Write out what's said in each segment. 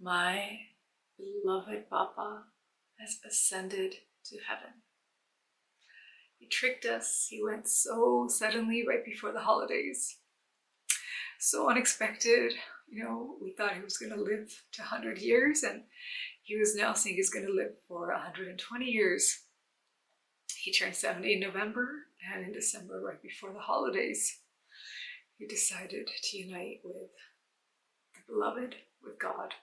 My beloved Papa has ascended to heaven. He tricked us. He went so suddenly right before the holidays. So unexpected. You know, we thought he was going to live to 100 years, and he was now saying he's going to live for 120 years. He turned 70 in November, and in December, right before the holidays, he decided to unite with the beloved, with God.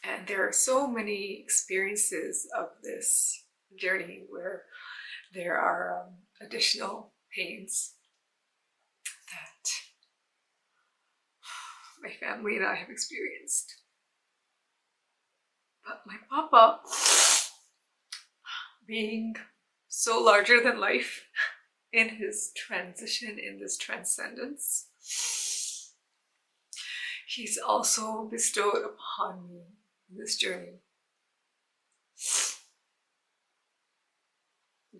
And there are so many experiences of this journey where there are additional pains that my family and I have experienced. But my Papa, being so larger than life in his transition, in this transcendence, he's also bestowed upon me in this journey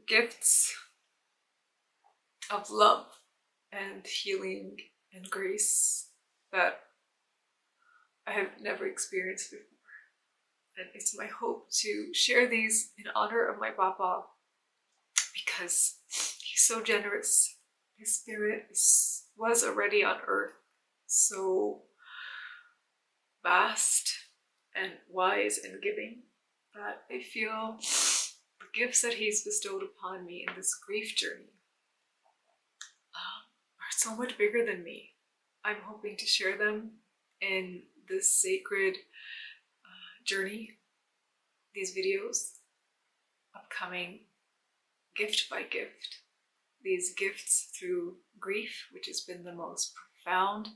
gifts of love and healing and grace that I have never experienced before. And it's my hope to share these in honor of my Papa, because he's so generous. His spirit was already on earth, so vast and wise and giving, that I feel the gifts that he's bestowed upon me in this grief journey are so much bigger than me. I'm hoping to share them in this sacred journey, these videos, upcoming gift by gift, these gifts through grief, which has been the most profound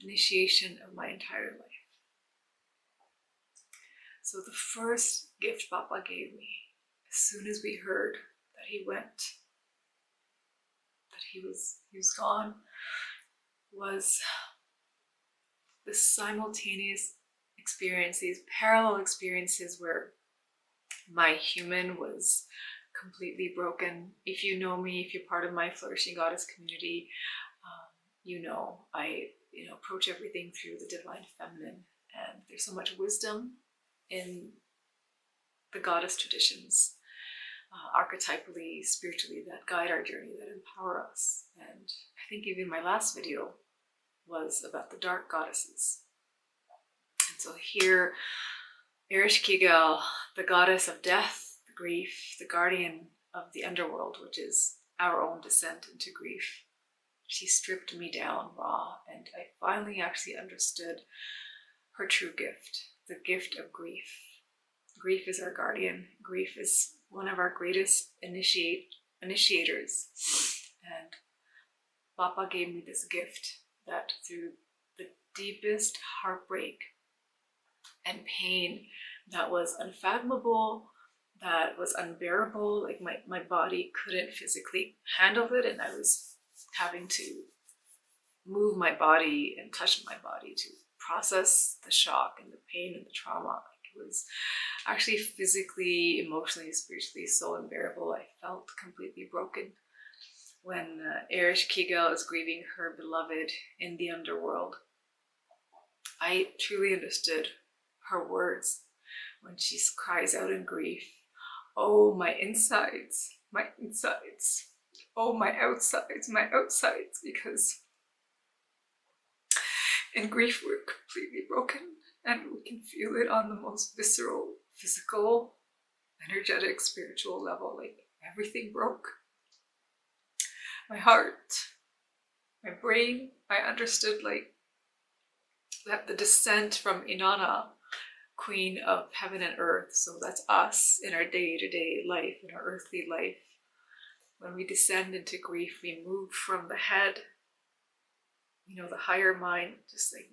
initiation of my entire life. So the first gift Papa gave me, as soon as we heard that he went, that he was gone, was this simultaneous experience, these parallel experiences where my human was completely broken. If you know me, if you're part of my Flourishing Goddess community, you know I approach everything through the divine feminine, and there's so much wisdom in the goddess traditions, archetypally, spiritually, that guide our journey, that empower us. And I think even my last video was about the dark goddesses. And so here, Ereshkigal, the goddess of death, the grief, the guardian of the underworld, which is our own descent into grief, she stripped me down raw, and I finally actually understood her true gift, the gift of grief. Grief is our guardian. Grief is one of our greatest initiators. And Papa gave me this gift that through the deepest heartbreak and pain that was unfathomable, that was unbearable, like my body couldn't physically handle it, and I was having to move my body and touch my body to process the shock and the pain and the trauma. Like, it was actually physically, emotionally, spiritually so unbearable. I felt completely broken when Ereshkigal is grieving her beloved in the underworld. I truly understood her words when she cries out in grief, "Oh, my insides, my insides. Oh, my outsides, because in grief we're completely broken, and we can feel it on the most visceral, physical, energetic, spiritual level. Like, everything broke. My heart, my brain. I understood like that the descent from Inanna, queen of heaven and earth, so that's us in our day-to-day life, in our earthly life. When we descend into grief, we move from the head, the higher mind, just like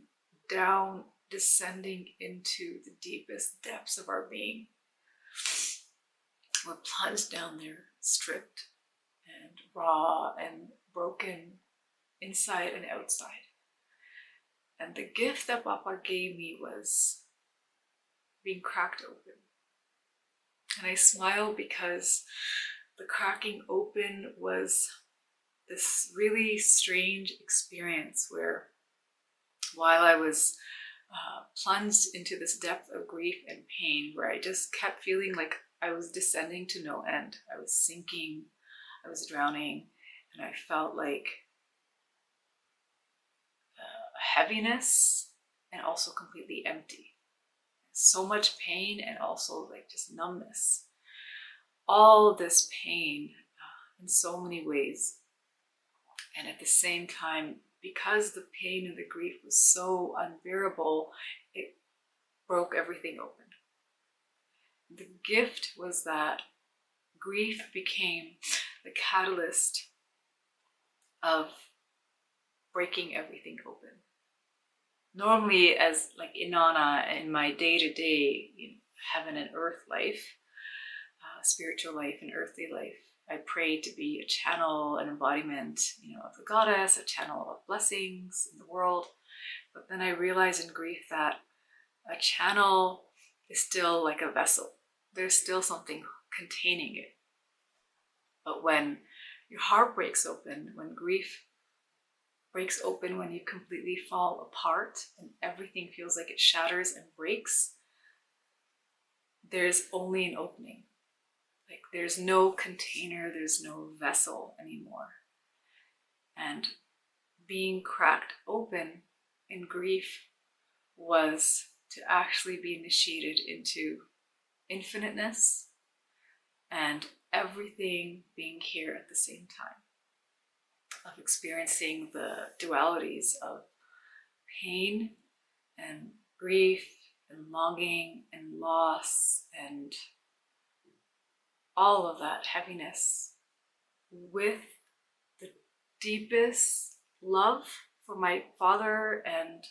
down, descending into the deepest depths of our being. We're plunged down there, stripped and raw and broken, inside and outside. And the gift that Papa gave me was being cracked open. And I smile because the cracking open was this really strange experience where, while I was plunged into this depth of grief and pain where I just kept feeling like I was descending to no end. I was sinking, I was drowning, and I felt like heaviness and also completely empty. So much pain and also like just numbness. All of this pain in so many ways. And at the same time, because the pain and the grief was so unbearable, it broke everything open. The gift was that grief became the catalyst of breaking everything open. Normally, as like Inanna in my day-to-day, heaven and earth life, spiritual life and earthly life, I pray to be a channel, an embodiment, of the goddess, a channel of blessings in the world. But then I realized in grief that a channel is still like a vessel. There's still something containing it. But when your heart breaks open, when grief breaks open, when you completely fall apart and everything feels like it shatters and breaks, there's only an opening. Like there's no container, there's no vessel anymore. And being cracked open in grief was to actually be initiated into infiniteness and everything being here at the same time, of experiencing the dualities of pain and grief and longing and loss and all of that heaviness with the deepest love for my father and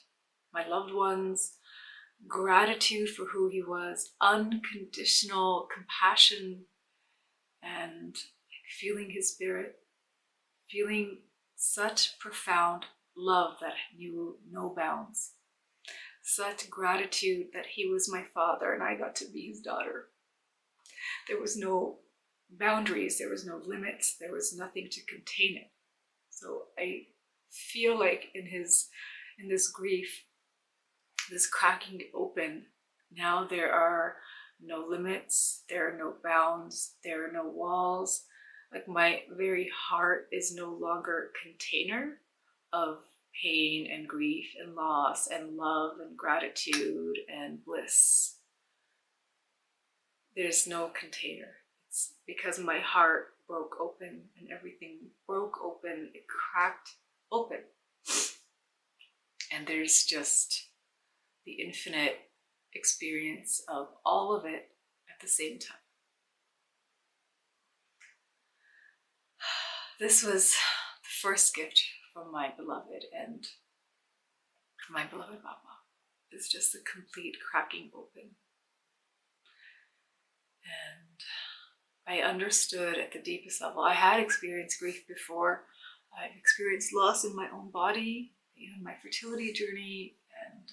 my loved ones, gratitude for who he was, unconditional compassion, and feeling his spirit, feeling such profound love that knew no bounds, such gratitude that he was my father and I got to be his daughter. There was no boundaries, there was no limits, there was nothing to contain it. So I feel like in this grief, this cracking open, now there are no limits, there are no bounds, there are no walls. Like my very heart is no longer a container of pain and grief and loss and love and gratitude and bliss. There's no container. It's because my heart broke open and everything broke open, it cracked open. And there's just the infinite experience of all of it at the same time. This was the first gift from my beloved and my beloved Papa. It's just a complete cracking open. And I understood at the deepest level. I had experienced grief before. I've experienced loss in my own body, my fertility journey, and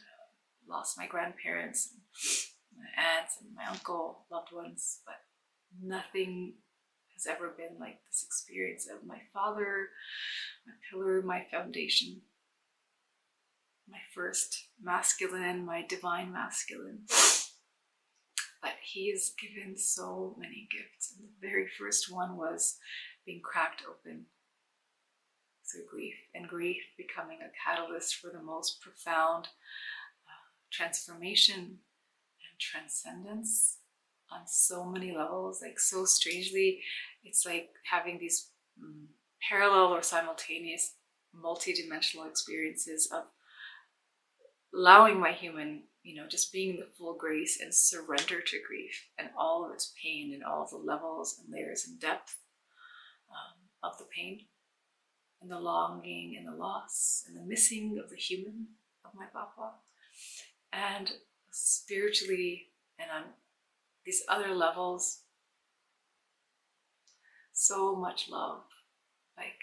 lost my grandparents, and my aunts, and my uncle, loved ones, but nothing has ever been like this experience of my father, my pillar, my foundation, my first masculine, my divine masculine. But he has given so many gifts, and the very first one was being cracked open through grief, and grief becoming a catalyst for the most profound transformation and transcendence on so many levels. Like so strangely, it's like having these parallel or simultaneous multi-dimensional experiences of allowing my human, just being the full grace and surrender to grief and all of its pain and all the levels and layers and depth of the pain and the longing and the loss and the missing of the human of my Papa. And spiritually and on these other levels, so much love, like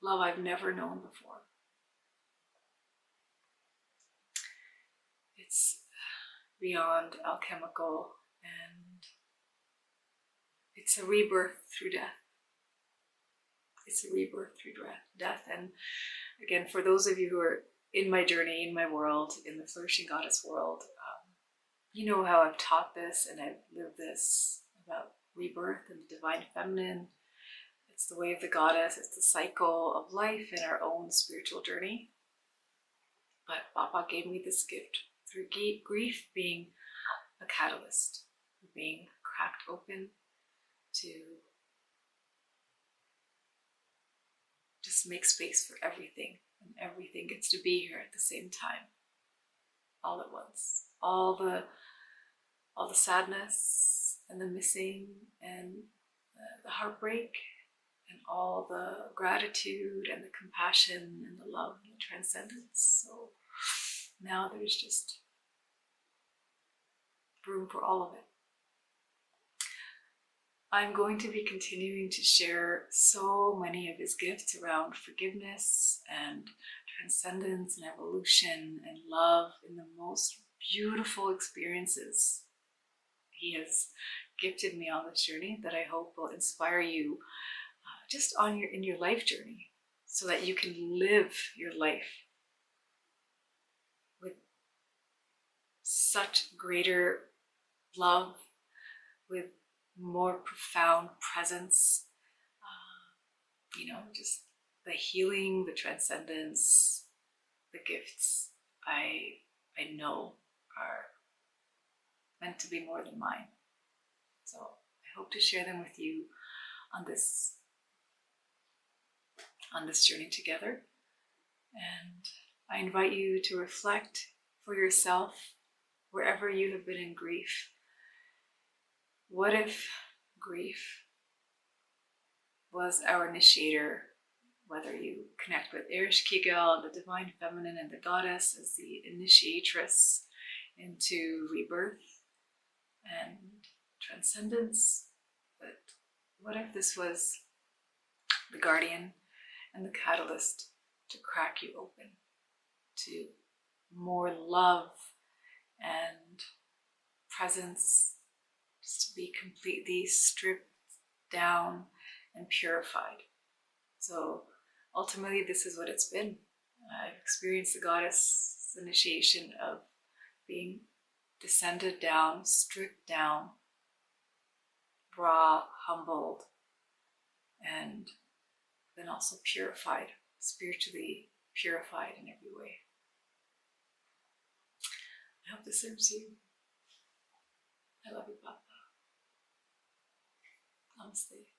love I've never known before. It's beyond alchemical, and it's a rebirth through death. It's a rebirth through death. And again, for those of you who are in my journey, in my world, in the Flourishing Goddess world, you know how I've taught this and I've lived this about rebirth and the divine feminine. It's the way of the goddess, it's the cycle of life in our own spiritual journey. But Papa gave me this gift through grief being a catalyst, being cracked open to just make space for everything, and everything gets to be here at the same time, all at once. All the sadness and the missing and the heartbreak and all the gratitude and the compassion and the love and the transcendence. So now there's just room for all of it. I'm going to be continuing to share so many of his gifts around forgiveness and transcendence and evolution and love in the most beautiful experiences he has gifted me on this journey that I hope will inspire you just in your life journey, so that you can live your life with such greater love, with more profound presence, just the healing, the transcendence, the gifts I know are meant to be more than mine. So I hope to share them with you on this journey together. And I invite you to reflect for yourself, wherever you have been in grief. What if grief was our initiator, whether you connect with Ereshkigal, the divine feminine, and the goddess as the initiatrix into rebirth and transcendence? But what if this was the guardian and the catalyst to crack you open to more love and presence, just to be completely stripped down and purified? So ultimately, this is what it's been. I've experienced the goddess initiation of being descended down, stripped down, raw, humbled, and then also purified, spiritually purified in every way. I hope this serves you. I love you, Papa. Namaste.